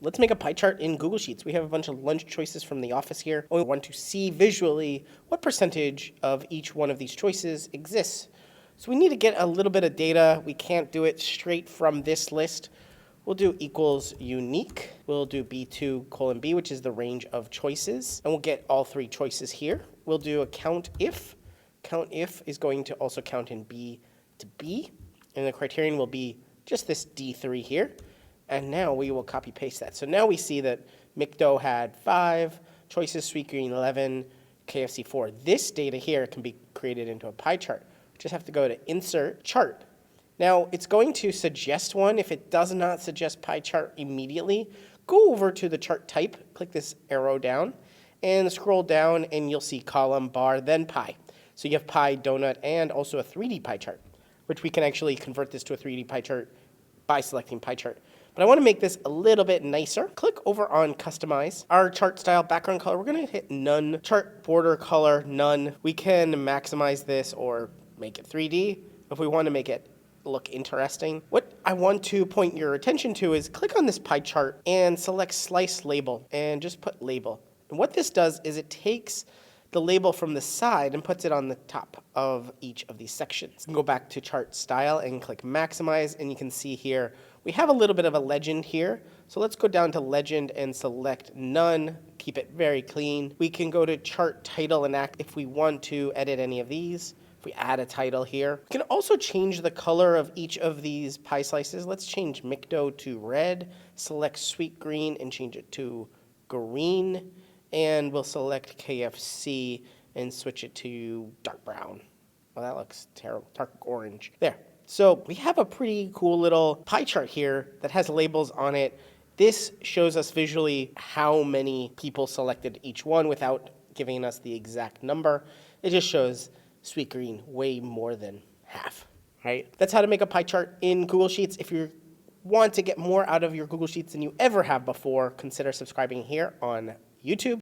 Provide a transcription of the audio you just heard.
Let's make a pie chart in Google Sheets. We have a bunch of lunch choices from the office here. We want to see visually what percentage of each one of these choices exists. So we need to get a little bit of data. We can't do it straight from this list. We'll do equals unique. We'll do B2 colon B, which is the range of choices. And we'll get all three choices here. We'll do a count if. Count if is going to also count in B to B. And the criterion will be just this D3 here. And now we will copy paste that. So now we see that McDo had 5 choices, Sweetgreen 11, KFC 4. This data here can be created into a pie chart. We just have to go to Insert, Chart. Now it's going to suggest one. If it does not suggest pie chart immediately, go over to the chart type, click this arrow down, and scroll down, and you'll see column, bar, then pie. So you have pie, donut, and also a 3D pie chart, which we can actually convert this to a 3D pie chart by selecting pie chart. But I want to make this a little bit nicer. Click over on Customize. Our chart style background color, we're going to hit None. Chart border color, None. We can maximize this or make it 3D if we want to make it look interesting. What I want to point your attention to is click on this pie chart and select Slice Label and just put Label. And what this does is it takes the label from the side and puts it on the top of each of these sections. You can go back to chart style and click maximize, and you can see here we have a little bit of a legend here. So let's go down to legend and select none, keep it very clean. We can go to chart title and act if we want to edit any of these. If we add a title here, we can also change the color of each of these pie slices. Let's change McDo to red, select Sweetgreen and change it to green. And we'll select KFC and switch it to dark brown. Well, that looks terrible, dark orange. There. So we have a pretty cool little pie chart here that has labels on it. This shows us visually how many people selected each one without giving us the exact number. It just shows Sweetgreen way more than half, right? That's how to make a pie chart in Google Sheets. If you want to get more out of your Google Sheets than you ever have before, consider subscribing here on YouTube.